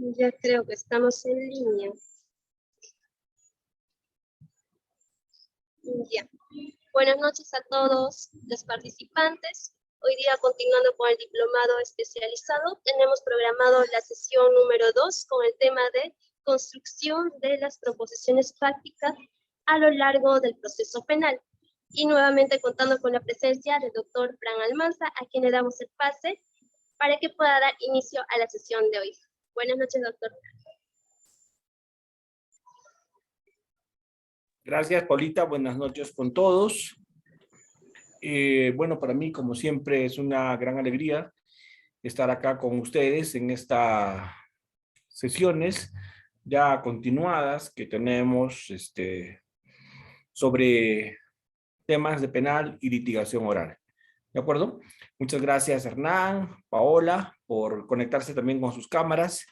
Ya creo que estamos en línea. Ya. Buenas noches a todos los participantes. Hoy día, continuando con el diplomado especializado, tenemos programado la sesión número 2 con el tema de construcción de las proposiciones prácticas a lo largo del proceso penal. Y nuevamente contando con la presencia del doctor Fran Almanza, a quien le damos el pase para que pueda dar inicio a la sesión de hoy. Buenas noches, doctor. Gracias, Paulita. Buenas noches con todos. Bueno, para mí, como siempre, es una gran alegría estar acá con ustedes en estas sesiones ya continuadas que tenemos sobre temas de penal y litigación oral. ¿De acuerdo? Muchas gracias, Hernán, Paola, por conectarse también con sus cámaras.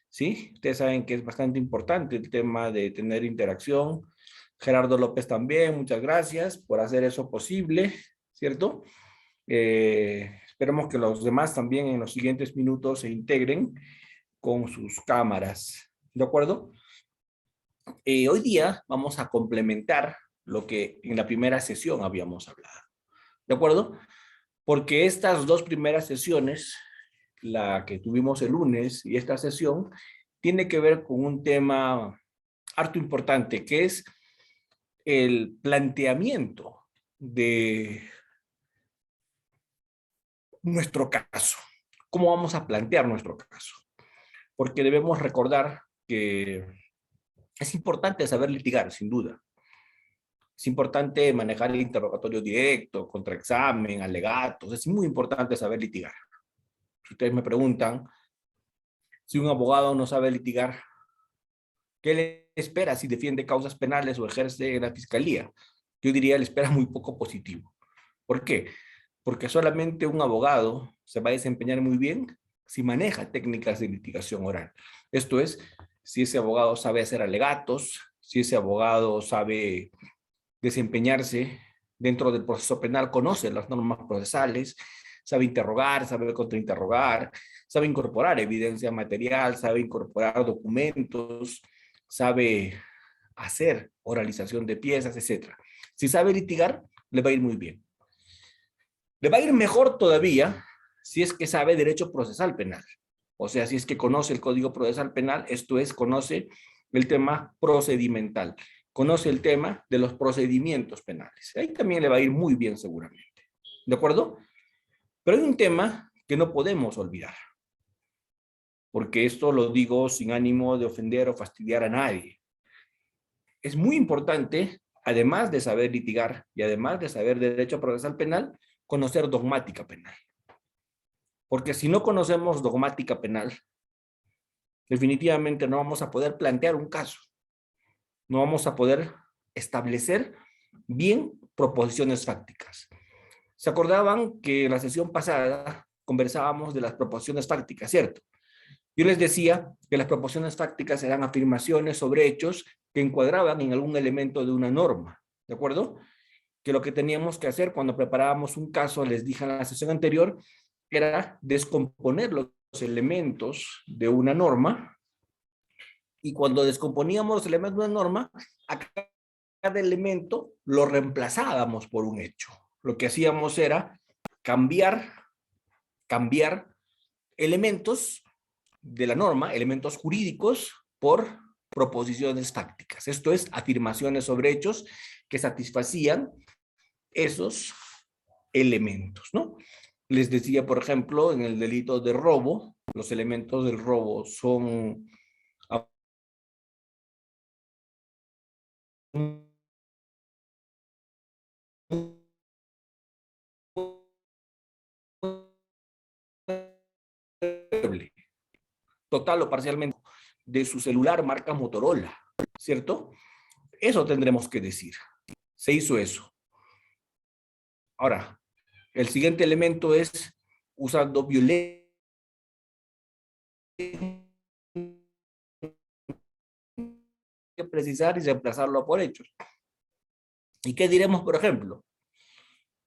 ¿Sí? Ustedes saben que es bastante importante el tema de tener interacción. Gerardo López también, muchas gracias por hacer eso posible, ¿cierto? Esperemos que los demás también en los siguientes minutos se integren con sus cámaras, ¿de acuerdo? Hoy día vamos a complementar lo que en la primera sesión habíamos hablado, ¿de acuerdo? Porque estas dos primeras sesiones, la que tuvimos el lunes y esta sesión, tiene que ver con un tema harto importante, que es el planteamiento de nuestro caso. ¿Cómo vamos a plantear nuestro caso? Porque debemos recordar que es importante saber litigar, sin duda. Es importante manejar el interrogatorio directo, contraexamen, alegatos. Es muy importante saber litigar. Si ustedes me preguntan, si un abogado no sabe litigar, ¿qué le espera si defiende causas penales o ejerce en la fiscalía? Yo diría, le espera muy poco positivo. ¿Por qué? Porque solamente un abogado se va a desempeñar muy bien si maneja técnicas de litigación oral. Esto es, si ese abogado sabe hacer alegatos, si ese abogado sabe desempeñarse dentro del proceso penal, conoce las normas procesales, sabe interrogar, sabe contrainterrogar, sabe incorporar evidencia material, sabe incorporar documentos, sabe hacer oralización de piezas, etc. Si sabe litigar, le va a ir muy bien. Le va a ir mejor todavía si es que sabe derecho procesal penal. O sea, si es que conoce el Código Procesal Penal, esto es, conoce el tema procedimental, conoce el tema de los procedimientos penales. Ahí también le va a ir muy bien seguramente. ¿De acuerdo? Pero hay un tema que no podemos olvidar, porque esto lo digo sin ánimo de ofender o fastidiar a nadie. Es muy importante, además de saber litigar y además de saber derecho procesal penal, conocer dogmática penal. Porque si no conocemos dogmática penal, definitivamente no vamos a poder plantear un caso. No vamos a poder establecer bien proposiciones fácticas. ¿Se acordaban que en la sesión pasada conversábamos de las proposiciones fácticas, cierto? Yo les decía que las proposiciones fácticas eran afirmaciones sobre hechos que encuadraban en algún elemento de una norma, ¿de acuerdo? Que lo que teníamos que hacer cuando preparábamos un caso, les dije en la sesión anterior, era descomponer los elementos de una norma, y cuando descomponíamos los elementos de una norma, a cada elemento lo reemplazábamos por un hecho. Lo que hacíamos era cambiar elementos de la norma, elementos jurídicos, por proposiciones fácticas. Esto es, afirmaciones sobre hechos que satisfacían esos elementos, ¿no? Les decía, por ejemplo, en el delito de robo, los elementos del robo son total o parcialmente de su celular marca Motorola, ¿cierto? Eso tendremos que decir. Se hizo eso. Ahora, el siguiente elemento es usando violencia, precisar y reemplazarlo por hechos. ¿Y qué diremos, por ejemplo?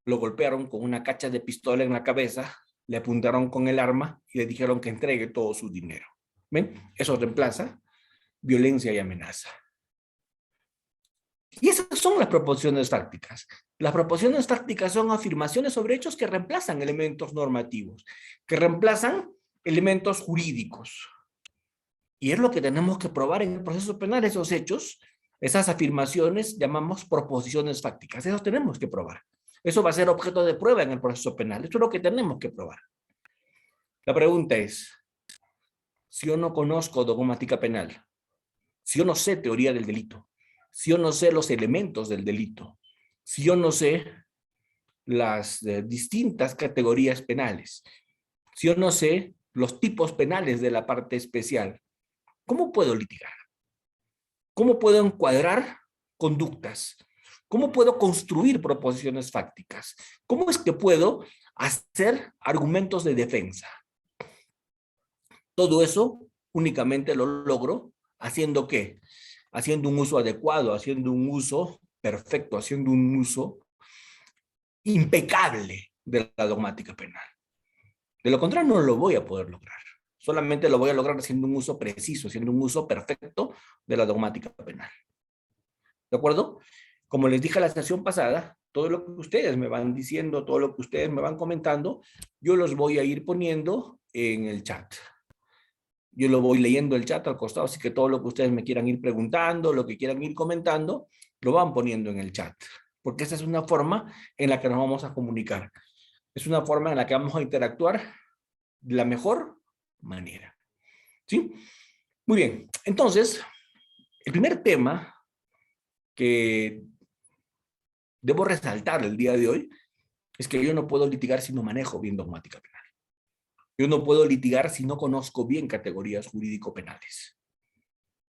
Lo golpearon con una cacha de pistola en la cabeza, le apuntaron con el arma y le dijeron que entregue todo su dinero. ¿Ven? Eso reemplaza violencia y amenaza. Y esas son las proposiciones fácticas. Las proposiciones fácticas son afirmaciones sobre hechos que reemplazan elementos normativos, que reemplazan elementos jurídicos. Y es lo que tenemos que probar en el proceso penal, esos hechos, esas afirmaciones llamamos proposiciones fácticas. Eso tenemos que probar. Eso va a ser objeto de prueba en el proceso penal. Eso es lo que tenemos que probar. La pregunta es, si yo no conozco dogmática penal, si yo no sé teoría del delito, si yo no sé los elementos del delito, si yo no sé las distintas categorías penales, si yo no sé los tipos penales de la parte especial, ¿cómo puedo litigar? ¿Cómo puedo encuadrar conductas? ¿Cómo puedo construir proposiciones fácticas? ¿Cómo es que puedo hacer argumentos de defensa? Todo eso únicamente lo logro haciendo ¿qué? Haciendo un uso adecuado, haciendo un uso perfecto, haciendo un uso impecable de la dogmática penal. De lo contrario, no lo voy a poder lograr. Solamente lo voy a lograr haciendo un uso preciso, haciendo un uso perfecto de la dogmática penal. ¿De acuerdo? Como les dije la sesión pasada, todo lo que ustedes me van diciendo, todo lo que ustedes me van comentando, yo los voy a ir poniendo en el chat. Yo lo voy leyendo el chat al costado, así que todo lo que ustedes me quieran ir preguntando, lo que quieran ir comentando, lo van poniendo en el chat. Porque esa es una forma en la que nos vamos a comunicar. Es una forma en la que vamos a interactuar de la mejor manera. ¿Sí? Muy bien. Entonces, el primer tema que debo resaltar el día de hoy es que yo no puedo litigar si no manejo bien dogmática penal. Yo no puedo litigar si no conozco bien categorías jurídico-penales.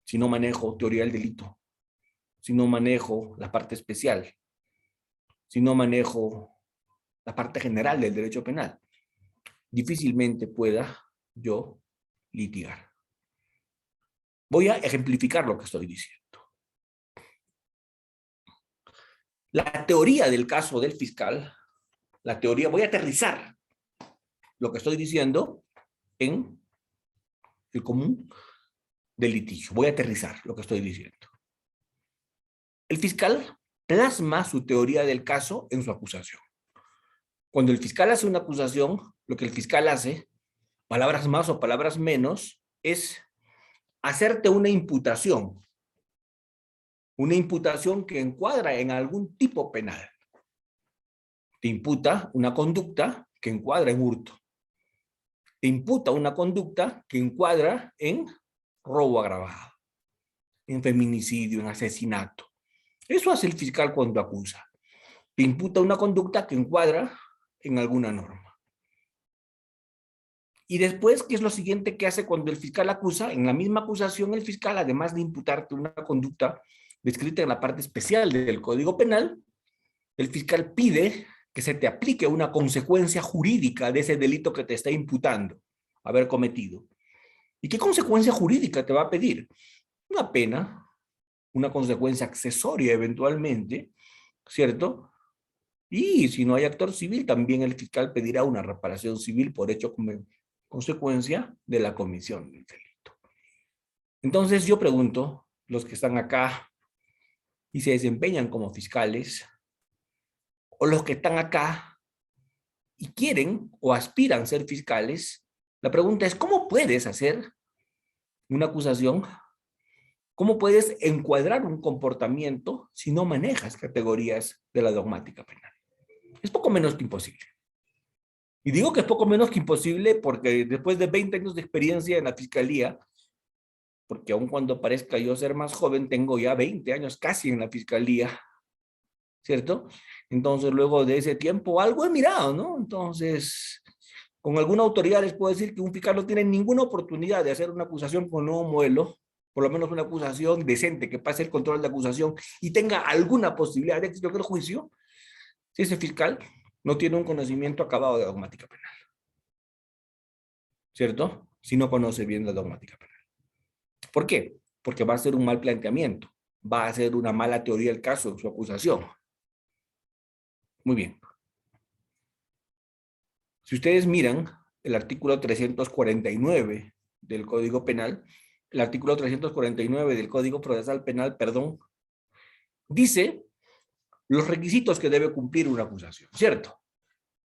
Si no manejo teoría del delito. Si no manejo la parte especial. Si no manejo la parte general del derecho penal. Difícilmente pueda yo litigar. Voy a ejemplificar lo que estoy diciendo. La teoría del caso del fiscal, la teoría, voy a aterrizar lo que estoy diciendo en el común del litigio. Voy a aterrizar lo que estoy diciendo. El fiscal plasma su teoría del caso en su acusación. Cuando el fiscal hace una acusación, lo que el fiscal hace, palabras más o palabras menos, es hacerte una imputación que encuadra en algún tipo penal. Te imputa una conducta que encuadra en hurto. Te imputa una conducta que encuadra en robo agravado, en feminicidio, en asesinato. Eso hace el fiscal cuando acusa. Te imputa una conducta que encuadra en alguna norma. Y después, ¿qué es lo siguiente que hace cuando el fiscal acusa? En la misma acusación, el fiscal, además de imputarte una conducta descrita en la parte especial del Código Penal, el fiscal pide que se te aplique una consecuencia jurídica de ese delito que te está imputando haber cometido. ¿Y qué consecuencia jurídica te va a pedir? Una pena, una consecuencia accesoria eventualmente, ¿cierto? Y si no hay actor civil, también el fiscal pedirá una reparación civil por hecho como consecuencia de la comisión del delito. Entonces yo pregunto, los que están acá y se desempeñan como fiscales, o los que están acá y quieren o aspiran a ser fiscales, la pregunta es, ¿cómo puedes hacer una acusación? ¿Cómo puedes encuadrar un comportamiento si no manejas categorías de la dogmática penal? Es poco menos que imposible. Y digo que es poco menos que imposible porque después de 20 años de experiencia en la fiscalía, porque aun cuando parezca yo ser más joven, tengo ya 20 años casi en la fiscalía, ¿cierto? Entonces, luego de ese tiempo, algo he mirado, ¿no? Entonces, con alguna autoridad les puedo decir que un fiscal no tiene ninguna oportunidad de hacer una acusación con nuevo modelo, por lo menos una acusación decente, que pase el control de acusación y tenga alguna posibilidad de éxito en el juicio, si ese fiscal no tiene un conocimiento acabado de dogmática penal. ¿Cierto? Si no conoce bien la dogmática penal. ¿Por qué? Porque va a ser un mal planteamiento, va a ser una mala teoría del caso en su acusación. Muy bien. Si ustedes miran el artículo 349 del Código Penal, el artículo 349 del Código Procesal Penal, perdón, dice los requisitos que debe cumplir una acusación, ¿cierto?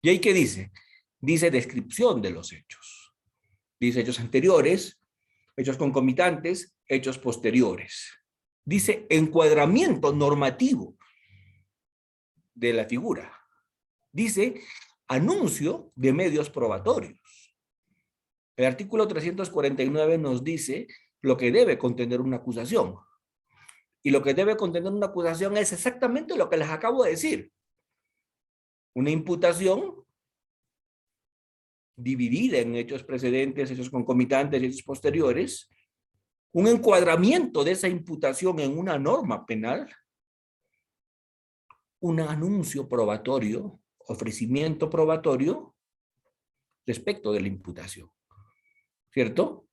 ¿Y ahí qué dice? Dice descripción de los hechos. Dice hechos anteriores, hechos concomitantes, hechos posteriores. Dice encuadramiento normativo de la figura. Dice anuncio de medios probatorios. El artículo 349 nos dice lo que debe contener una acusación. Y lo que debe contener una acusación es exactamente lo que les acabo de decir. Una imputación dividida en hechos precedentes, hechos concomitantes y hechos posteriores, un encuadramiento de esa imputación en una norma penal, un anuncio probatorio, ofrecimiento probatorio respecto de la imputación, ¿cierto?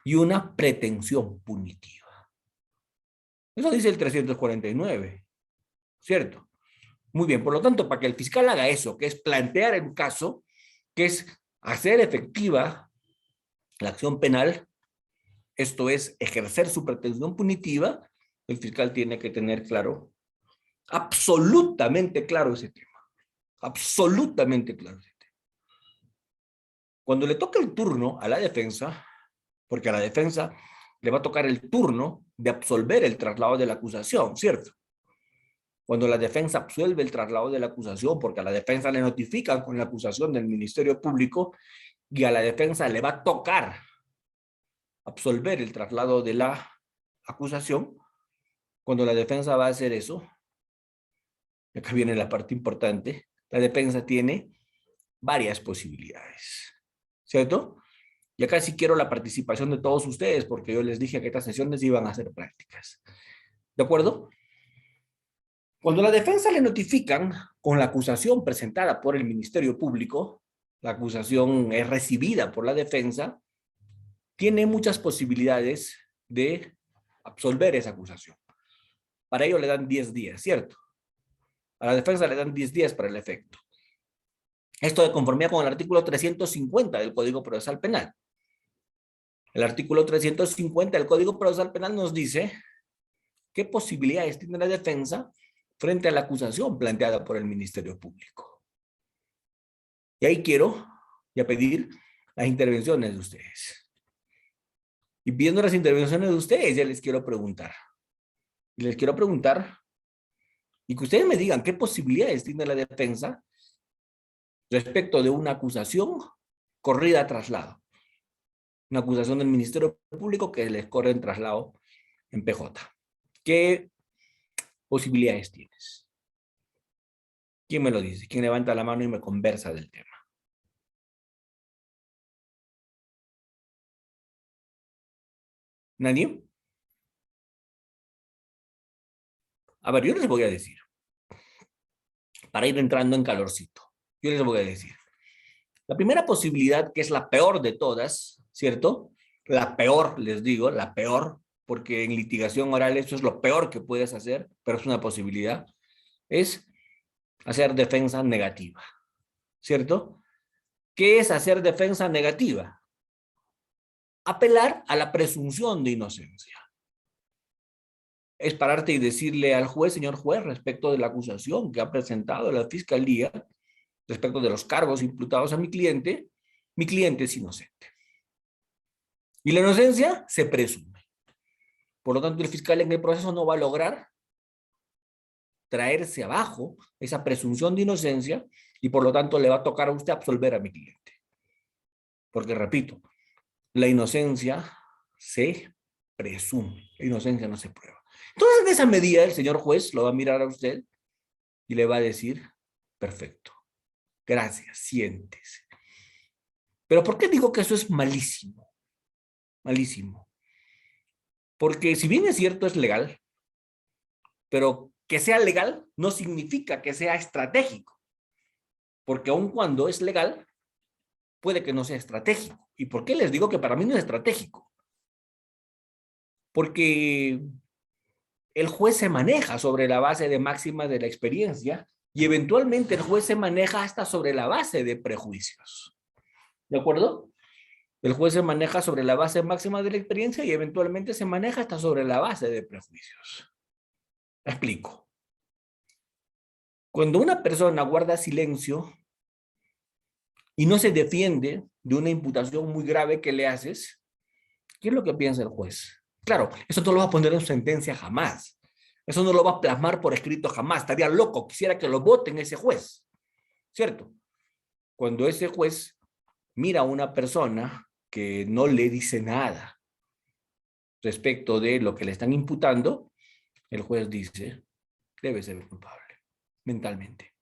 Y una pretensión punitiva. Eso dice el 349, ¿cierto? Muy bien, por lo tanto, para que el fiscal haga eso, que es plantear el caso, que es hacer efectiva la acción penal, esto es ejercer su pretensión punitiva, el fiscal tiene que tener claro, absolutamente claro ese tema. Absolutamente claro ese tema. Cuando le toca el turno a la defensa, porque a la defensa le va a tocar el turno de absolver el traslado de la acusación, ¿cierto? Cuando la defensa absuelve el traslado de la acusación, porque a la defensa le notifican con la acusación del Ministerio Público y a la defensa le va a tocar absolver el traslado de la acusación, cuando la defensa va a hacer eso, acá viene la parte importante, la defensa tiene varias posibilidades, ¿cierto? Y acá sí quiero la participación de todos ustedes, porque yo les dije que estas sesiones iban a ser prácticas. ¿De acuerdo? Cuando la defensa le notifican con la acusación presentada por el Ministerio Público, la acusación es recibida por la defensa, tiene muchas posibilidades de absolver esa acusación. Para ello le dan 10 días, ¿cierto? A la defensa le dan 10 días para el efecto. Esto de conformidad con el artículo 350 del Código Procesal Penal. El artículo 350 del Código Procesal Penal nos dice qué posibilidades tiene la defensa frente a la acusación planteada por el Ministerio Público. Y ahí quiero ya pedir las intervenciones de ustedes. Y viendo las intervenciones de ustedes, ya les quiero preguntar. Y les quiero preguntar, y que ustedes me digan qué posibilidades tiene la defensa respecto de una acusación corrida a traslado. Una acusación del Ministerio Público que les corre en traslado en PJ. ¿Qué posibilidades tienes? ¿Quién me lo dice? ¿Quién levanta la mano y me conversa del tema? ¿Nadie? A ver, yo les voy a decir, para ir entrando en calorcito, yo les voy a decir. La primera posibilidad, que es la peor de todas, ¿cierto? La peor, les digo, la peor, porque en litigación oral eso es lo peor que puedes hacer, pero es una posibilidad, es hacer defensa negativa, ¿cierto? ¿Qué es hacer defensa negativa? Apelar a la presunción de inocencia. Es pararte y decirle al juez, señor juez, respecto de la acusación que ha presentado la fiscalía, respecto de los cargos imputados a mi cliente es inocente. Y la inocencia se presume. Por lo tanto, el fiscal en el proceso no va a lograr traerse abajo esa presunción de inocencia y por lo tanto le va a tocar a usted absolver a mi cliente. Porque, repito, la inocencia se presume, la inocencia no se prueba. Entonces, en esa medida, el señor juez lo va a mirar a usted y le va a decir, perfecto, gracias, siéntese. Pero ¿por qué digo que eso es malísimo? Malísimo. Porque si bien es cierto, es legal, pero que sea legal no significa que sea estratégico. Porque aun cuando es legal, puede que no sea estratégico. ¿Y por qué les digo que para mí no es estratégico? Porque el juez se maneja sobre la base de máximas de la experiencia y eventualmente el juez se maneja hasta sobre la base de prejuicios. ¿De acuerdo? El juez se maneja sobre la base máxima de la experiencia y eventualmente se maneja hasta sobre la base de prejuicios. Me explico. Cuando una persona guarda silencio y no se defiende de una imputación muy grave que le haces, ¿qué es lo que piensa el juez? Claro, eso no lo va a poner en su sentencia jamás. Eso no lo va a plasmar por escrito jamás. Estaría loco, quisiera que lo voten ese juez. ¿Cierto? Cuando ese juez mira a una persona que no le dice nada respecto de lo que le están imputando, el juez dice, debe ser culpable, mentalmente.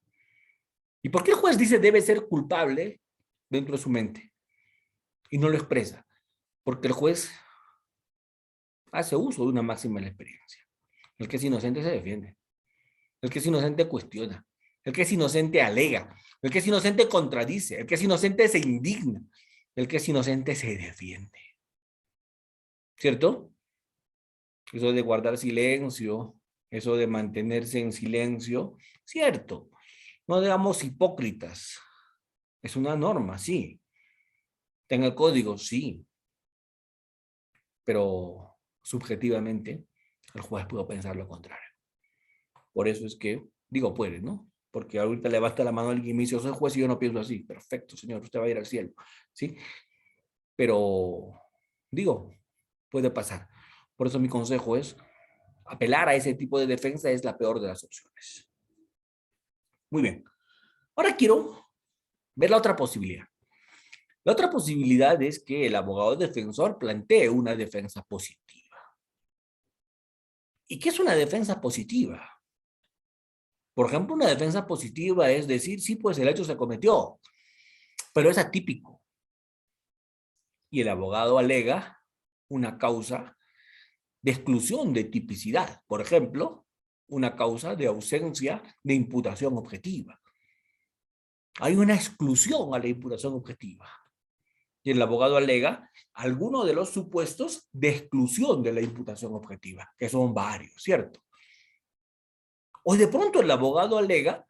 ¿Y por qué el juez dice debe ser culpable dentro de su mente? Y no lo expresa. Porque el juez hace uso de una máxima de la experiencia. El que es inocente se defiende. El que es inocente cuestiona. El que es inocente alega. El que es inocente contradice. El que es inocente se indigna. El que es inocente se defiende. ¿Cierto? Eso de guardar silencio, eso de mantenerse en silencio, cierto. No digamos hipócritas. Es una norma, sí. Está en el código, sí. Pero subjetivamente, el juez pudo pensar lo contrario. Por eso es que, digo, puede, ¿no? Porque ahorita levanta la mano alguien y me dice, yo soy juez y yo no pienso así. Perfecto, señor, usted va a ir al cielo, ¿sí? Pero, digo, puede pasar. Por eso mi consejo es, apelar a ese tipo de defensa es la peor de las opciones. Muy bien. Ahora quiero ver la otra posibilidad. La otra posibilidad es que el abogado defensor plantee una defensa positiva. ¿Y qué es una defensa positiva? Por ejemplo, una defensa positiva es decir, sí, pues el hecho se cometió, pero es atípico. Y el abogado alega una causa de exclusión de tipicidad. Por ejemplo, una causa de ausencia de imputación objetiva. Hay una exclusión a la imputación objetiva. Y el abogado alega algunos de los supuestos de exclusión de la imputación objetiva, que son varios, ¿cierto? O de pronto el abogado alega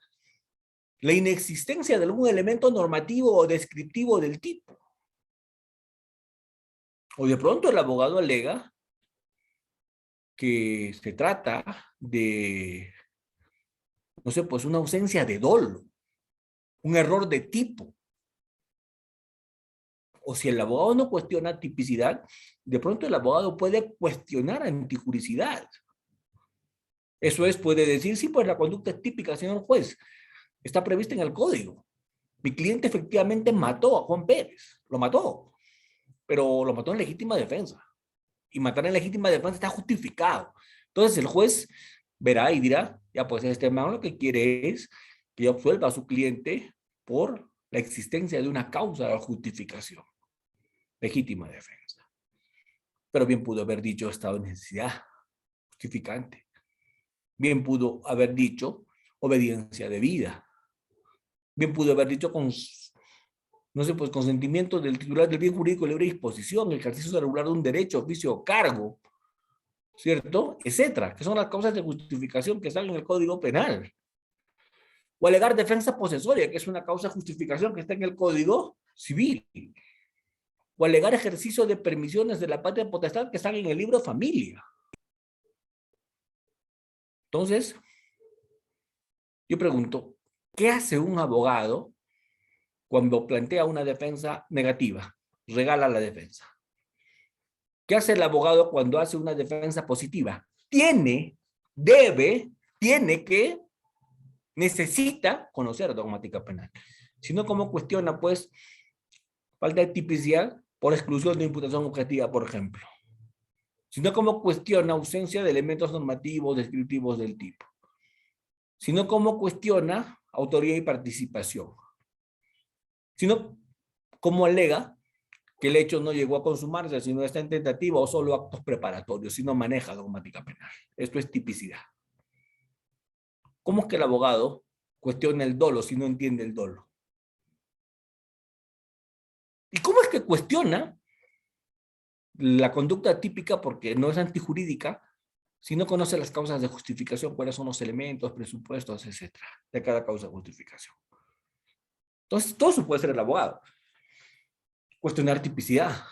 la inexistencia de algún elemento normativo o descriptivo del tipo. O de pronto el abogado alega que se trata de, no sé, pues una ausencia de dolo, un error de tipo. O si el abogado no cuestiona tipicidad, de pronto el abogado puede cuestionar antijuricidad. Eso es, puede decir, sí, pues la conducta es típica, señor juez, está prevista en el código. Mi cliente efectivamente mató a Juan Pérez, lo mató, pero lo mató en legítima defensa. Y matar en legítima defensa está justificado. Entonces el juez verá y dirá, ya pues este man lo que quiere es que absuelva a su cliente por la existencia de una causa de justificación. Legítima defensa. Pero bien pudo haber dicho estado de necesidad, justificante. Bien pudo haber dicho obediencia debida. Bien pudo haber dicho con, no sé, pues consentimiento del titular del bien jurídico de libre disposición, el ejercicio regular de un derecho, oficio o cargo, ¿cierto? Etcétera, que son las causas de justificación que están en el Código Penal. O alegar defensa posesoria, que es una causa de justificación que está en el Código Civil. O alegar ejercicio de permisiones de la patria potestad que están en el libro de familia. Entonces, yo pregunto, ¿qué hace un abogado cuando plantea una defensa negativa? Regala la defensa. ¿Qué hace el abogado cuando hace una defensa positiva? Tiene que, necesita conocer dogmática penal. Si no, ¿cómo cuestiona, pues, falta de tipicidad por exclusión de imputación objetiva, por ejemplo? Sino cómo cuestiona ausencia de elementos normativos, descriptivos del tipo. Sino cómo cuestiona autoría y participación. Sino cómo alega que el hecho no llegó a consumarse, sino está en tentativa o solo actos preparatorios, sino maneja dogmática penal. Esto es tipicidad. ¿Cómo es que el abogado cuestiona el dolo si no entiende el dolo? ¿Y cómo es que cuestiona la conducta típica porque no es antijurídica si no conoce las causas de justificación, cuáles son los elementos, presupuestos, etcétera, de cada causa de justificación? Entonces, todo eso puede ser el abogado. cuestionar tipicidad,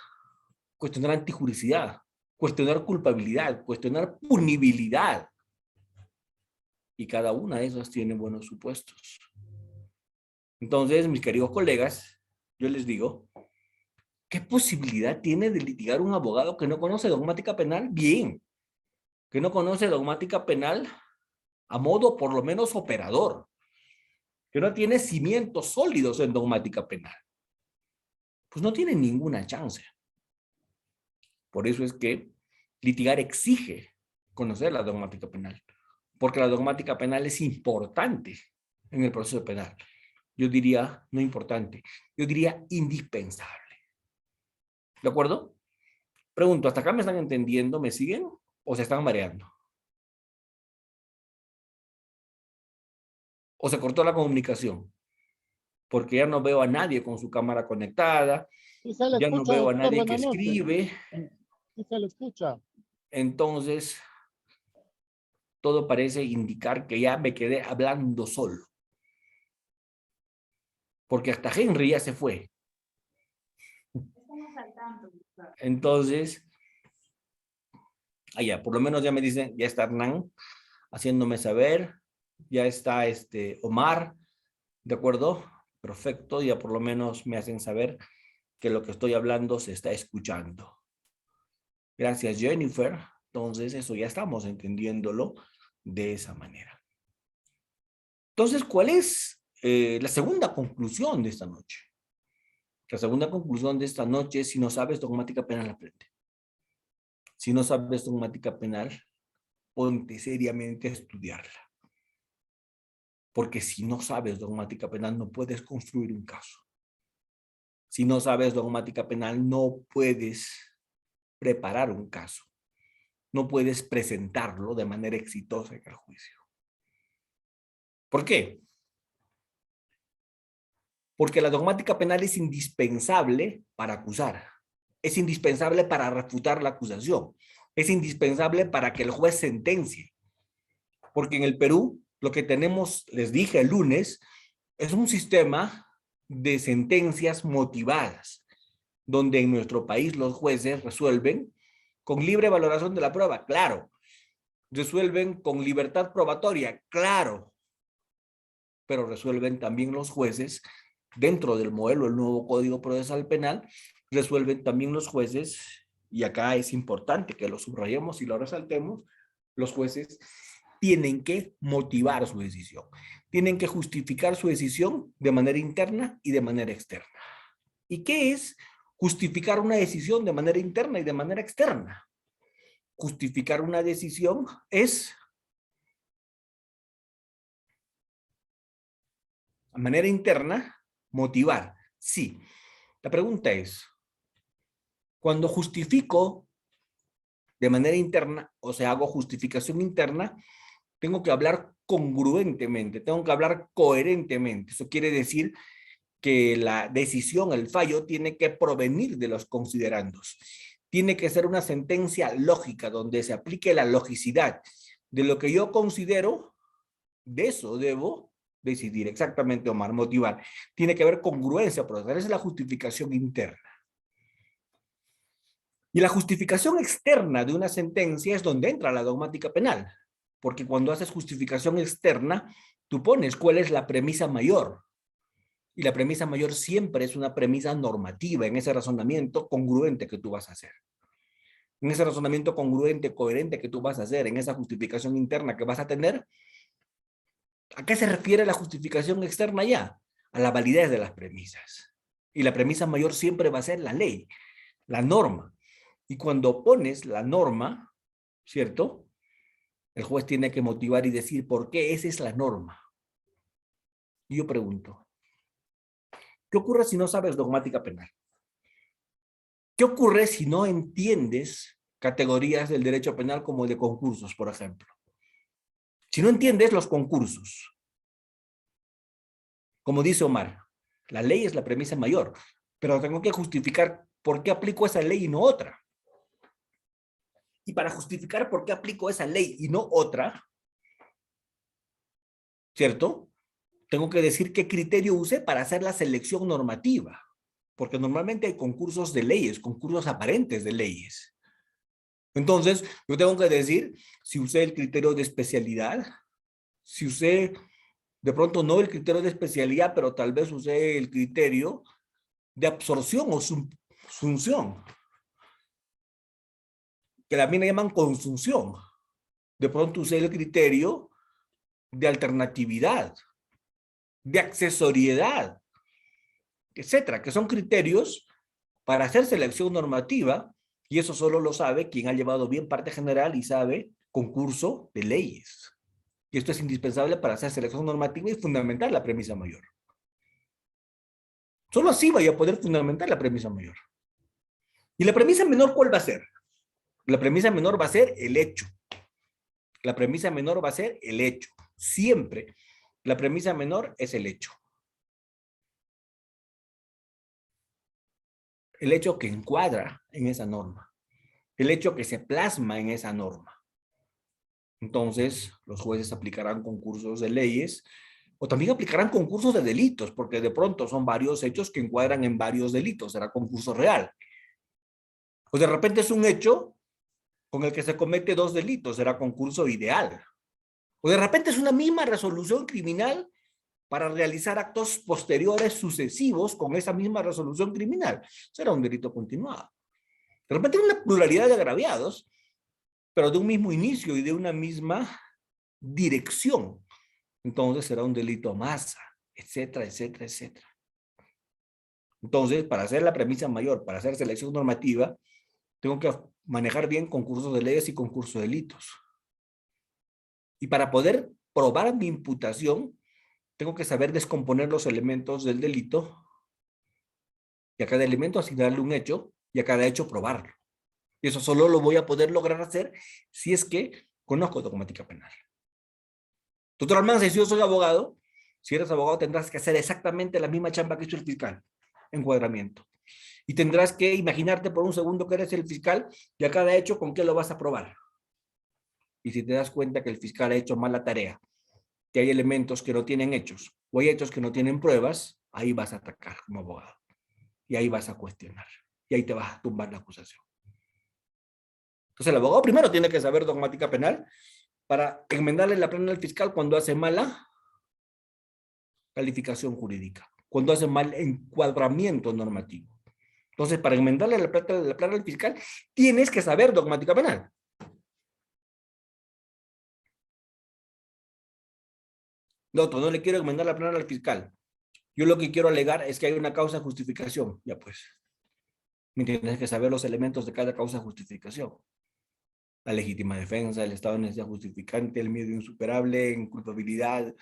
cuestionar antijuricidad, cuestionar culpabilidad, cuestionar punibilidad. Y cada una de esas tiene buenos supuestos. Entonces, mis queridos colegas, yo les digo, ¿qué posibilidad tiene de litigar un abogado que no conoce dogmática penal? Bien, que no conoce dogmática penal a modo por lo menos operador, que no tiene cimientos sólidos en dogmática penal. Pues no tiene ninguna chance. Por eso es que litigar exige conocer la dogmática penal, porque la dogmática penal es importante en el proceso penal. Yo diría, no importante, yo diría indispensable. ¿De acuerdo? Pregunto, ¿hasta acá me están entendiendo? ¿Me siguen? ¿O se están mareando? ¿O se cortó la comunicación? Porque ya no veo a nadie con su cámara conectada, Sí se le ya no escucha, veo a doctor, nadie que buenas noches. escribe. Sí se le escucha. Entonces, todo parece indicar que ya me quedé hablando solo. Porque hasta Henry ya se fue. Entonces, allá, por lo menos ya me dicen, ya está Hernán haciéndome saber, ya está Omar, ¿de acuerdo? Perfecto, ya por lo menos me hacen saber que lo que estoy hablando se está escuchando. Gracias, Jennifer. Entonces, eso ya estamos entendiéndolo de esa manera. Entonces, ¿cuál es la segunda conclusión de esta noche? La segunda conclusión de esta noche es: si no sabes dogmática penal, aprende. Si no sabes dogmática penal, ponte seriamente a estudiarla. Porque si no sabes dogmática penal, no puedes construir un caso. Si no sabes dogmática penal, no puedes preparar un caso. No puedes presentarlo de manera exitosa en el juicio. ¿Por qué? Porque la dogmática penal es indispensable para acusar. Es indispensable para refutar la acusación. Es indispensable para que el juez sentencie. Porque en el Perú, lo que tenemos, les dije el lunes, es un sistema de sentencias motivadas, donde en nuestro país los jueces resuelven con libre valoración de la prueba, claro. Resuelven con libertad probatoria, claro. Pero resuelven también los jueces, dentro del modelo del nuevo Código Procesal Penal, resuelven también los jueces, y acá es importante que lo subrayemos y lo resaltemos, los jueces tienen que motivar su decisión, tienen que justificar su decisión de manera interna y de manera externa. ¿Y qué es justificar una decisión de manera interna y de manera externa? Justificar una decisión es, de manera interna, motivar. Sí. La pregunta es, cuando justifico de manera interna, o sea, hago justificación interna, tengo que hablar congruentemente, tengo que hablar coherentemente. Eso quiere decir que la decisión, el fallo, tiene que provenir de los considerandos. Tiene que ser una sentencia lógica, donde se aplique la logicidad. De lo que yo considero, de eso debo decidir. Exactamente, Omar, motivar. Tiene que haber congruencia procesal. Esa es la justificación interna. Y la justificación externa de una sentencia es donde entra la dogmática penal. Porque cuando haces justificación externa, tú pones cuál es la premisa mayor. Y la premisa mayor siempre es una premisa normativa en ese razonamiento congruente que tú vas a hacer. En ese razonamiento congruente, coherente que tú vas a hacer, en esa justificación interna que vas a tener. ¿A qué se refiere la justificación externa ya? A la validez de las premisas. Y la premisa mayor siempre va a ser la ley, la norma. Y cuando pones la norma, ¿cierto? El juez tiene que motivar y decir por qué esa es la norma. Y yo pregunto, ¿qué ocurre si no sabes dogmática penal? ¿Qué ocurre si no entiendes categorías del derecho penal como el de concursos, por ejemplo? Si no entiendes los concursos, como dice Omar, la ley es la premisa mayor, pero tengo que justificar por qué aplico esa ley y no otra. Y para justificar por qué aplico esa ley y no otra, ¿cierto? Tengo que decir qué criterio usé para hacer la selección normativa. porque normalmente hay concursos de leyes, concursos aparentes de leyes. Entonces, yo tengo que decir si usé el criterio de especialidad, si usé de pronto no el criterio de especialidad, pero tal vez usé el criterio de absorción o función, que también le llaman consunción. De pronto usé el criterio de alternatividad, de accesoriedad, etcétera, que son criterios para hacer selección normativa, y eso solo lo sabe quien ha llevado bien parte general y sabe concurso de leyes. Y esto es indispensable para hacer selección normativa y fundamentar la premisa mayor. Solo así vaya a poder fundamentar la premisa mayor. ¿Y la premisa menor cuál va a ser? La premisa menor va a ser el hecho. La premisa menor va a ser el hecho. Siempre la premisa menor es el hecho. El hecho que encuadra en esa norma. El hecho que se plasma en esa norma. Entonces, los jueces aplicarán concursos de leyes o también aplicarán concursos de delitos, porque de pronto son varios hechos que encuadran en varios delitos. Será concurso real. O de repente es un hecho con el que se comete dos delitos. Será concurso ideal. O de repente es una misma resolución criminal para realizar actos posteriores sucesivos con esa misma resolución criminal. Será un delito continuado. De repente hay una pluralidad de agraviados, pero de un mismo inicio y de una misma dirección. Entonces será un delito a masa, etcétera, etcétera, etcétera. Entonces, para hacer la premisa mayor, para hacer selección normativa, tengo que manejar bien concursos de leyes y concursos de delitos. Y para poder probar mi imputación, tengo que saber descomponer los elementos del delito y a cada elemento asignarle un hecho y a cada hecho probarlo. Y eso solo lo voy a poder lograr hacer si es que conozco dogmática penal. Doctor Almanza, si yo soy abogado, si eres abogado tendrás que hacer exactamente la misma chamba que hizo el fiscal, encuadramiento. Y tendrás que imaginarte por un segundo que eres el fiscal y a cada hecho con qué lo vas a probar. Y si te das cuenta que el fiscal ha hecho mal la tarea, que hay elementos que no tienen hechos o hay hechos que no tienen pruebas, ahí vas a atacar como abogado. Y ahí vas a cuestionar. Y ahí te vas a tumbar la acusación. Entonces el abogado primero tiene que saber dogmática penal para enmendarle la plana al fiscal cuando hace mala calificación jurídica, cuando hace mal encuadramiento normativo. Entonces, para enmendarle la plana al fiscal, tienes que saber dogmática penal. Doctor, no le quiero enmendar la plana al fiscal. Yo lo que quiero alegar es que hay una causa de justificación. Ya pues, tienes que saber los elementos de cada causa de justificación. La legítima defensa, el estado de necesidad justificante, el miedo insuperable, inculpabilidad,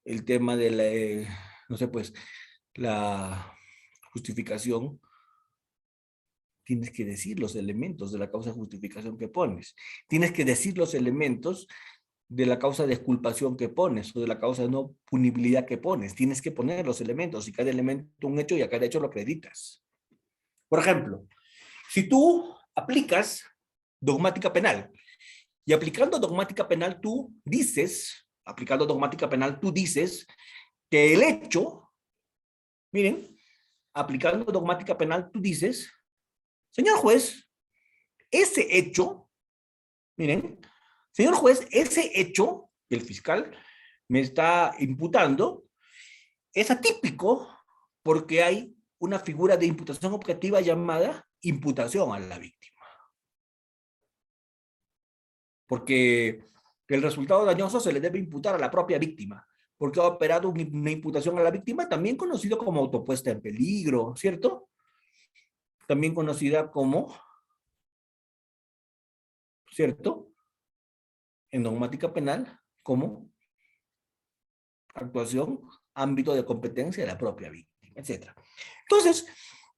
el tema de la, no sé, pues, la justificación. Tienes que decir los elementos de la causa de justificación que pones. Tienes que decir los elementos de la causa de exculpación que pones o de la causa de no punibilidad que pones. Tienes que poner los elementos y cada elemento un hecho y a cada hecho lo acreditas. Por ejemplo, si tú aplicas dogmática penal y aplicando dogmática penal tú dices, que el hecho, miren, aplicando dogmática penal tú dices, señor juez, ese hecho, miren, señor juez, ese hecho que el fiscal me está imputando es atípico porque hay una figura de imputación objetiva llamada imputación a la víctima. Porque el resultado dañoso se le debe imputar a la propia víctima, porque ha operado una imputación a la víctima, también conocido como autopuesta en peligro, ¿cierto? También conocida como, ¿cierto? En dogmática penal, como actuación, ámbito de competencia de la propia víctima, etc. Entonces,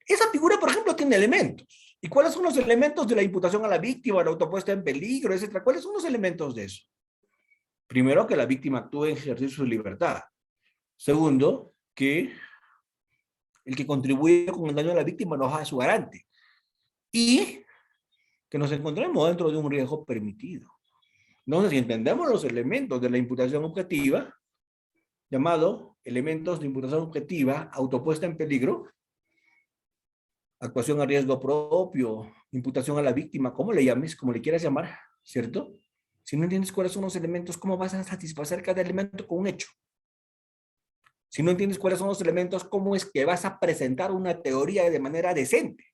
esa figura, por ejemplo, tiene elementos. ¿Y cuáles son los elementos de la imputación a la víctima, la autopuesta en peligro, etcétera? ¿Cuáles son los elementos de eso? Primero, que la víctima actúe en ejercicio de su libertad. Segundo, que el que contribuye con el daño a la víctima no haga su garante. Y que nos encontremos dentro de un riesgo permitido. Entonces, si entendemos los elementos de la imputación objetiva, llamado elementos de imputación objetiva, autopuesta en peligro, actuación a riesgo propio, imputación a la víctima, como le llames, como le quieras llamar, ¿cierto? Si no entiendes cuáles son los elementos, ¿cómo vas a satisfacer cada elemento con un hecho? Si no entiendes cuáles son los elementos, ¿cómo es que vas a presentar una teoría de manera decente?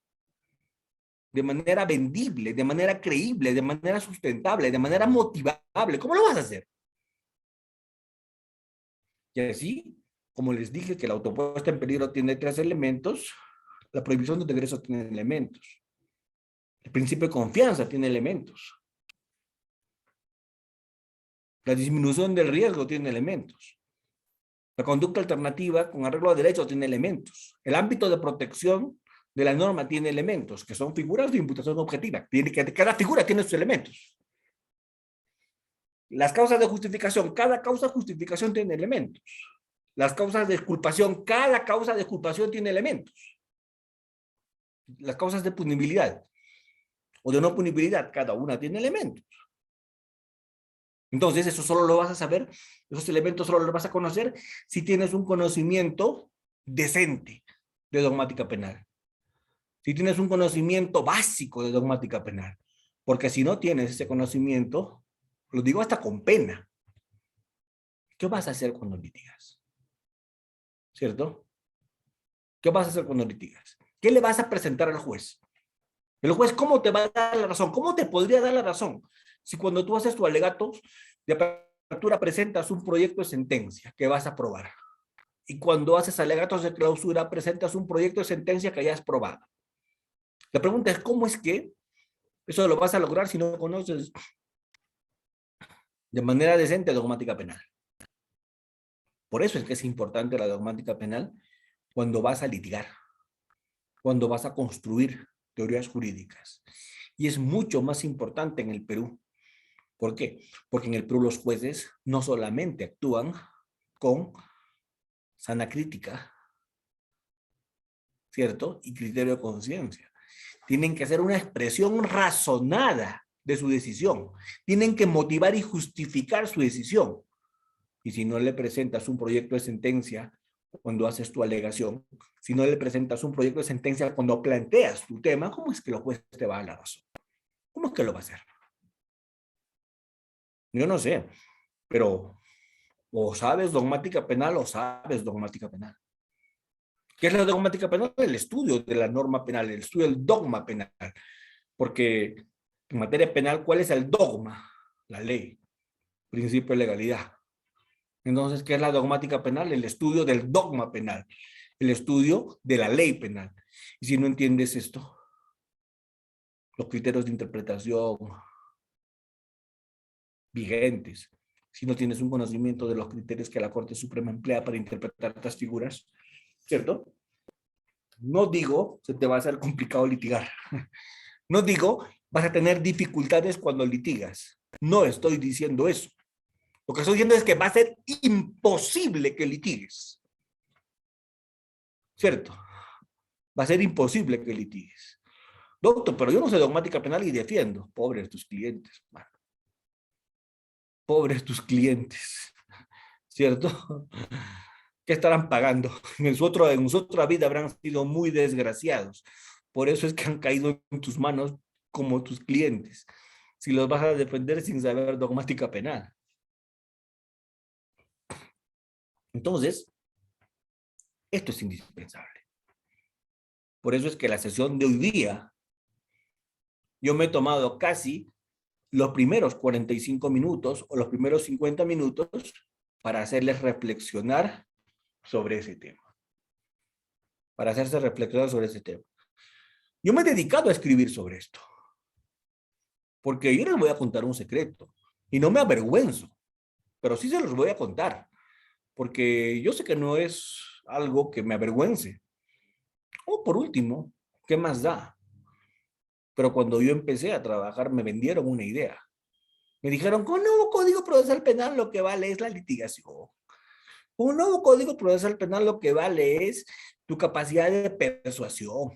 De manera vendible, de manera creíble, de manera sustentable, de manera motivable. ¿Cómo lo vas a hacer? Y así, como les dije que la autopuesta en peligro tiene 3 elementos, la prohibición de regreso tiene elementos. El principio de confianza tiene elementos. La disminución del riesgo tiene elementos. La conducta alternativa con arreglo a derecho tiene elementos. El ámbito de protección de la norma tiene elementos, que son figuras de imputación objetiva. Cada figura tiene sus elementos. Las causas de justificación, cada causa de justificación tiene elementos. Las causas de exculpación, cada causa de exculpación tiene elementos. Las causas de punibilidad o de no punibilidad, cada una tiene elementos. Entonces, eso solo lo vas a saber, esos elementos solo los vas a conocer si tienes un conocimiento decente de dogmática penal. Si tienes un conocimiento básico de dogmática penal. Porque si no tienes ese conocimiento, lo digo hasta con pena, ¿qué vas a hacer cuando litigas? ¿Cierto? ¿Qué vas a hacer cuando litigas? ¿Qué le vas a presentar al juez? El juez, ¿cómo te va a dar la razón? ¿Cómo te podría dar la razón? Si cuando tú haces tu alegato de apertura presentas un proyecto de sentencia que vas a aprobar. Y cuando haces alegatos de clausura presentas un proyecto de sentencia que ya has probado. La pregunta es, ¿cómo es que eso lo vas a lograr si no conoces de manera decente dogmática penal? Por eso es que es importante la dogmática penal cuando vas a litigar, cuando vas a construir teorías jurídicas. Y es mucho más importante en el Perú. ¿Por qué? Porque en el Perú los jueces no solamente actúan con sana crítica, ¿cierto? Y criterio de conciencia. Tienen que hacer una expresión razonada de su decisión. Tienen que motivar y justificar su decisión. Y si no le presentas un proyecto de sentencia cuando haces tu alegación, si no le presentas un proyecto de sentencia cuando planteas tu tema, ¿cómo es que el juez te va a dar la razón? ¿Cómo es que lo va a hacer? Yo no sé, pero o sabes dogmática penal o sabes dogmática penal. ¿Qué es la dogmática penal? El estudio de la norma penal, el estudio del dogma penal. Porque en materia penal, ¿cuál es el dogma? La ley, principio de legalidad. Entonces, ¿qué es la dogmática penal? El estudio del dogma penal, el estudio de la ley penal. Y si no entiendes esto, los criterios de interpretación vigentes, si no tienes un conocimiento de los criterios que la Corte Suprema emplea para interpretar estas figuras, ¿cierto? No digo, se te va a hacer complicado litigar. No digo, vas a tener dificultades cuando litigas. No estoy diciendo eso. Lo que estoy diciendo es que va a ser imposible que litigues. ¿Cierto? Va a ser imposible que litigues. Doctor, pero yo no sé dogmática penal y defiendo. Pobres tus clientes. Bueno, pobres tus clientes. ¿Cierto? ¿Qué estarán pagando? En su otra vida habrán sido muy desgraciados. Por eso es que han caído en tus manos como tus clientes. Si los vas a defender sin saber dogmática penal. Entonces, esto es indispensable. Por eso es que la sesión de hoy día, yo me he tomado casi los primeros 45 minutos o los primeros 50 minutos para hacerles reflexionar sobre ese tema. Para hacerse reflexionar sobre ese tema. Yo me he dedicado a escribir sobre esto. Porque yo les voy a contar un secreto. Y no me avergüenzo. Pero sí se los voy a contar. Porque yo sé que no es algo que me avergüence. O por último, ¿qué más da? Pero cuando yo empecé a trabajar me vendieron una idea. Me dijeron, con un nuevo Código Procesal Penal lo que vale es la litigación. Con un nuevo Código Procesal Penal lo que vale es tu capacidad de persuasión.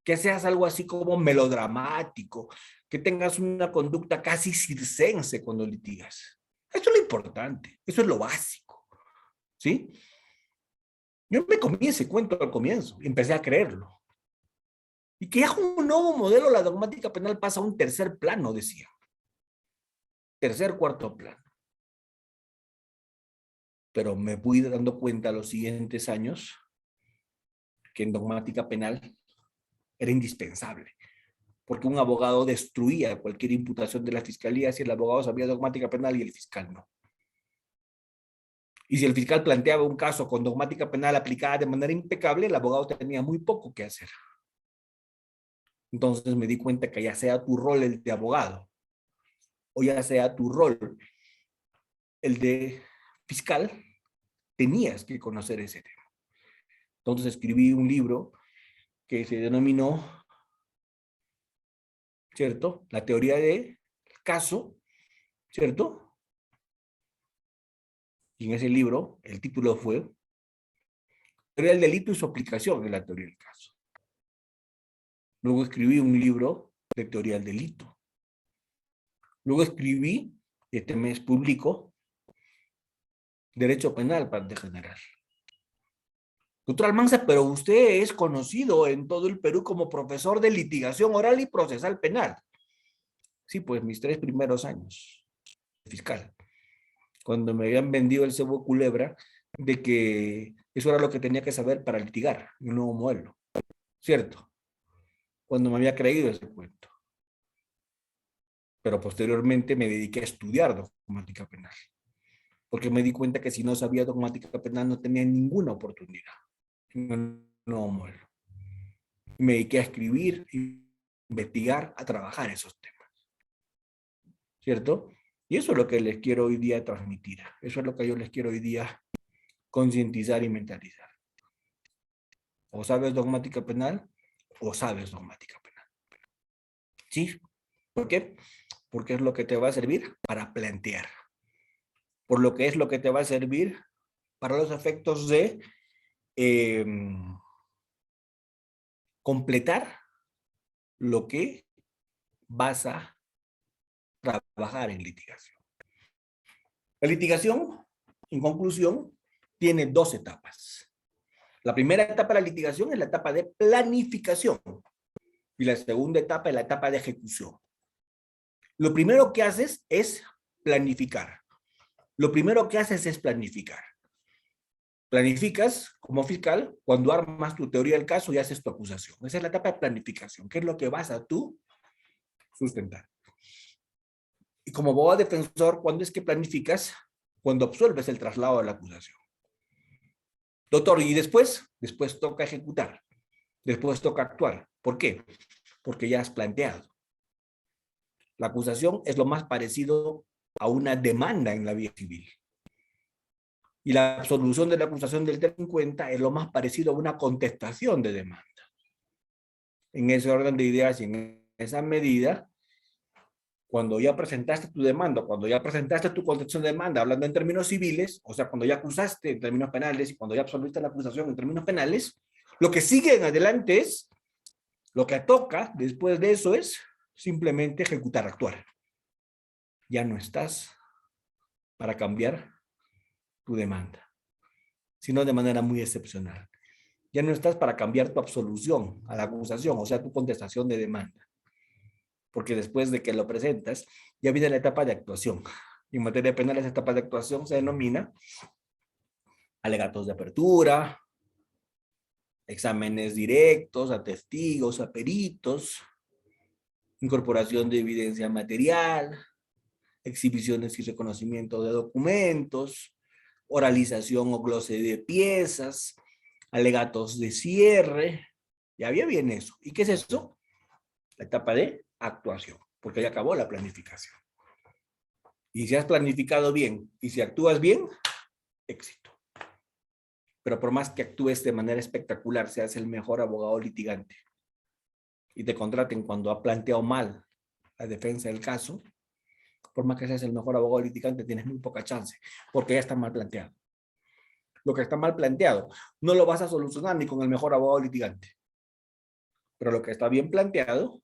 Que seas algo así como melodramático, que tengas una conducta casi circense cuando litigas. Eso es lo importante, eso es lo básico, ¿sí? Yo me comí ese cuento al comienzo y empecé a creerlo. Y que ya con un nuevo modelo la dogmática penal pasa a un tercer plano, decía. Tercer, cuarto plano. Pero me fui dando cuenta los siguientes años que en dogmática penal era indispensable, porque un abogado destruía cualquier imputación de la fiscalía si el abogado sabía dogmática penal y el fiscal no. Y si el fiscal planteaba un caso con dogmática penal aplicada de manera impecable, el abogado tenía muy poco que hacer. Entonces me di cuenta que ya sea tu rol el de abogado, o ya sea tu rol el de fiscal, tenías que conocer ese tema. Entonces escribí un libro que se denominó, ¿cierto?, La teoría del caso, ¿cierto? Y en ese libro, el título fue Teoría del delito y su aplicación en la teoría del caso. Luego escribí un libro de teoría del delito. Luego escribí, este mes publico, Derecho Penal, parte general. Doctor Almanza, pero usted es conocido en todo el Perú como profesor de litigación oral y procesal penal. Sí, pues mis 3 primeros años, fiscal, cuando me habían vendido el cebo culebra de que eso era lo que tenía que saber para litigar, un nuevo modelo, ¿cierto? Cuando me había creído ese cuento. Pero posteriormente me dediqué a estudiar dogmática penal, porque me di cuenta que si no sabía dogmática penal no tenía ninguna oportunidad en un nuevo modelo. Me dediqué a escribir, investigar, a trabajar esos temas, ¿cierto? Y eso es lo que les quiero hoy día transmitir. Eso es lo que yo les quiero hoy día concientizar y mentalizar. O sabes dogmática penal, o sabes dogmática penal. ¿Sí? ¿Por qué? Porque es lo que te va a servir para plantear. Por lo que es lo que te va a servir para los efectos de completar lo que vas a trabajar en litigación. La litigación, en conclusión, tiene 2 etapas. La primera etapa de la litigación es la etapa de planificación y la segunda etapa es la etapa de ejecución. Lo primero que haces es planificar. Lo primero que haces es planificar. Planificas como fiscal cuando armas tu teoría del caso y haces tu acusación. Esa es la etapa de planificación, que es lo que vas a tú sustentar. Y como abogado defensor, ¿cuándo es que planificas? Cuando absuelves el traslado de la acusación. Doctor, ¿y después? Después toca ejecutar. Después toca actuar. ¿Por qué? Porque ya has planteado. La acusación es lo más parecido a una demanda en la vía civil. Y la absolución de la acusación del delincuente es lo más parecido a una contestación de demanda. En ese orden de ideas y en esa medida, cuando ya presentaste tu demanda, cuando ya presentaste tu contestación de demanda, hablando en términos civiles, o sea, cuando ya acusaste en términos penales y cuando ya absolviste la acusación en términos penales, lo que sigue en adelante es, lo que toca después de eso es simplemente ejecutar, actuar. Ya no estás para cambiar tu demanda, sino de manera muy excepcional. Ya no estás para cambiar tu absolución a la acusación, o sea, tu contestación de demanda. Porque después de que lo presentas, ya viene la etapa de actuación. Y en materia penal, esa etapa de actuación se denomina alegatos de apertura, exámenes directos a testigos, a peritos, incorporación de evidencia material, exhibiciones y reconocimiento de documentos, oralización o glose de piezas, alegatos de cierre. Ya bien eso. ¿Y qué es eso? La etapa de actuación, porque ya acabó la planificación. Y si has planificado bien y si actúas bien, éxito. Pero por más que actúes de manera espectacular, seas el mejor abogado litigante y te contraten cuando ha planteado mal la defensa del caso, por más que seas el mejor abogado litigante, tienes muy poca chance, porque ya está mal planteado. Lo que está mal planteado no lo vas a solucionar ni con el mejor abogado litigante. Pero lo que está bien planteado,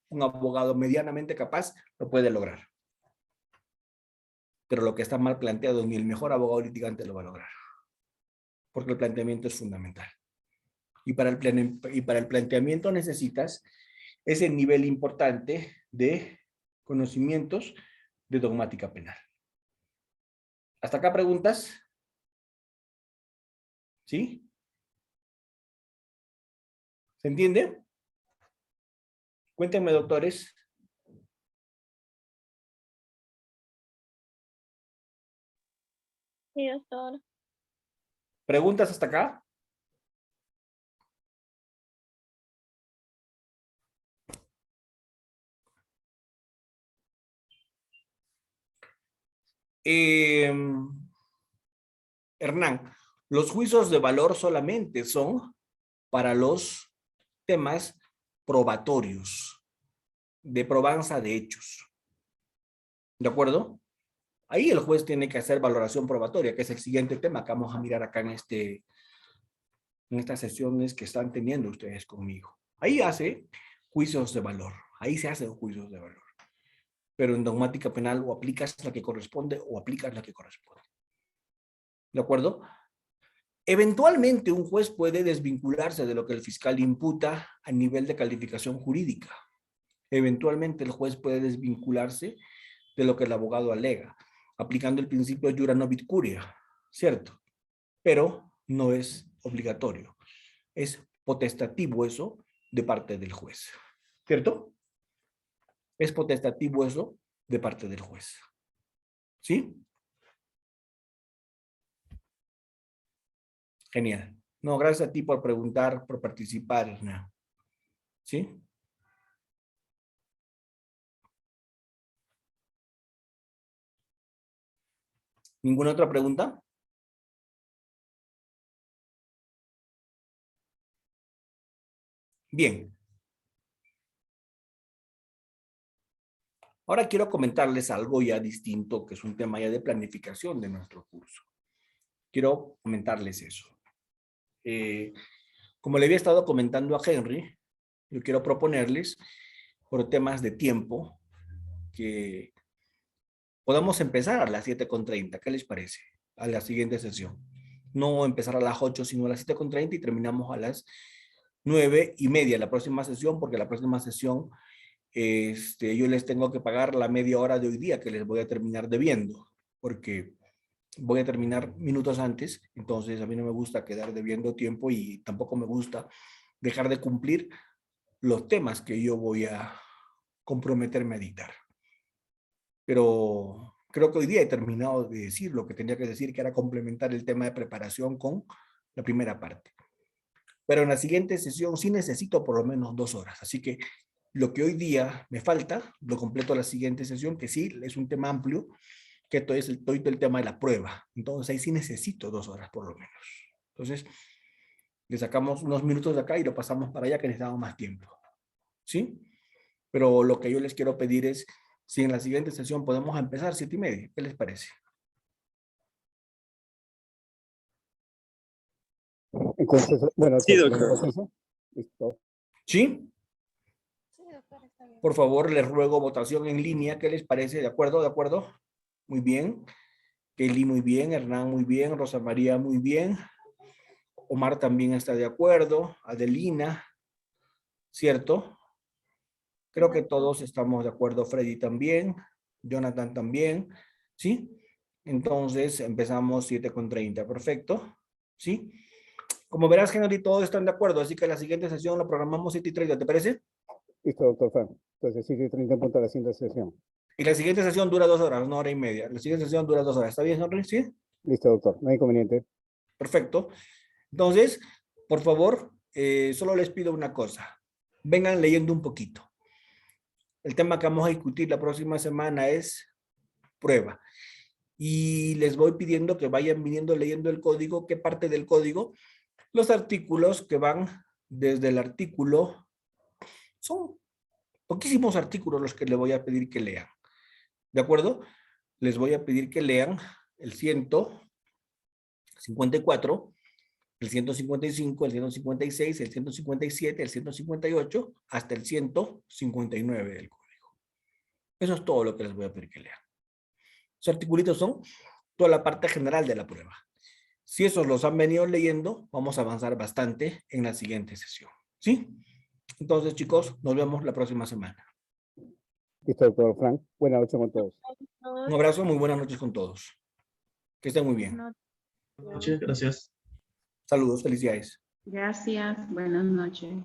un abogado medianamente capaz lo puede lograr. Pero lo que está mal planteado, ni el mejor abogado litigante lo va a lograr. Porque el planteamiento es fundamental. Y para el planteamiento necesitas ese nivel importante de conocimientos de dogmática penal. ¿Hasta acá preguntas? ¿Sí? ¿Se entiende? Cuéntenme, doctores. Sí, doctor. ¿Preguntas hasta acá? Hernán, los juicios de valor solamente son para los temas probatorios, de probanza de hechos. ¿De acuerdo? Ahí el juez tiene que hacer valoración probatoria, que es el siguiente tema que vamos a mirar acá en estas sesiones que están teniendo ustedes conmigo. Ahí hace juicios de valor. Ahí se hacen juicios de valor. Pero en dogmática penal o aplicas la que corresponde o aplicas la que corresponde. ¿De acuerdo? Eventualmente un juez puede desvincularse de lo que el fiscal imputa a nivel de calificación jurídica. Eventualmente el juez puede desvincularse de lo que el abogado alega, aplicando el principio iura novit curia, ¿cierto? Pero no es obligatorio. Es potestativo eso de parte del juez, ¿cierto? Es potestativo eso de parte del juez. ¿Sí? Genial. No, gracias a ti por preguntar, por participar, Hernán. ¿Sí? ¿Ninguna otra pregunta? Bien. Ahora quiero comentarles algo ya distinto, que es un tema ya de planificación de nuestro curso. Quiero comentarles eso. Como le había estado comentando a Henry, yo quiero proponerles, por temas de tiempo, que podamos empezar a las 7:30. ¿Qué les parece? A la siguiente sesión. No empezar a las 8, sino a las 7:30 y terminamos a las 9:30 la próxima sesión, porque la próxima sesión yo les tengo que pagar la media hora de hoy día que les voy a terminar debiendo, porque voy a terminar minutos antes, entonces a mí no me gusta quedar debiendo tiempo y tampoco me gusta dejar de cumplir los temas que yo voy a comprometerme a editar. Pero creo que hoy día he terminado de decir lo que tenía que decir, que era complementar el tema de preparación con la primera parte. Pero en la siguiente sesión sí necesito por lo menos 2 horas, así que lo que hoy día me falta, lo completo la siguiente sesión, que sí, es un tema amplio, que todo es todo el tema de la prueba. Entonces ahí sí necesito 2 horas por lo menos. Entonces, le sacamos unos minutos de acá y lo pasamos para allá que necesitamos más tiempo. ¿Sí? Pero lo que yo les quiero pedir es, si en la siguiente sesión podemos empezar 7:30, ¿qué les parece? Entonces, bueno, Sí, doctor, doctor. ¿tenemos eso? Listo. ¿Sí? Sí, doctor, está bien. Por favor, les ruego votación en línea. ¿Qué les parece? ¿De acuerdo? ¿De acuerdo? Muy bien. Kelly, muy bien. Hernán, muy bien. Rosa María, muy bien. Omar también está de acuerdo. Adelina, ¿cierto? Creo que todos estamos de acuerdo. Freddy también. Jonathan también. ¿Sí? Entonces empezamos 7:30. Perfecto. ¿Sí? Como verás, Henry, todos están de acuerdo. Así que la siguiente sesión la programamos 7:30. ¿Te parece? Listo, doctor Fan. Entonces, 7:30 en punto a la siguiente sesión. Y la siguiente sesión dura 2 horas, 1 hora y media. La siguiente sesión dura 2 horas. ¿Está bien, Henry? ¿Sí? Listo, doctor. No hay inconveniente. Perfecto. Entonces, por favor, solo les pido una cosa. Vengan leyendo un poquito. El tema que vamos a discutir la próxima semana es prueba. Y les voy pidiendo que vayan viniendo leyendo el código. ¿Qué parte del código? Los artículos que van desde el artículo. Son poquísimos artículos los que les voy a pedir que lean. ¿De acuerdo? Les voy a pedir que lean el 154, el 155, el 156, el 157, el 158, hasta el 159 del código. Eso es todo lo que les voy a pedir que lean. Esos articulitos son toda la parte general de la prueba. Si esos los han venido leyendo, vamos a avanzar bastante en la siguiente sesión. ¿Sí? Entonces, chicos, nos vemos la próxima semana. Listo, doctor Frank. Buenas noches con todos. Un abrazo, muy buenas noches con todos. Que estén muy bien. Muchas gracias. Saludos, felicidades. Gracias, buenas noches.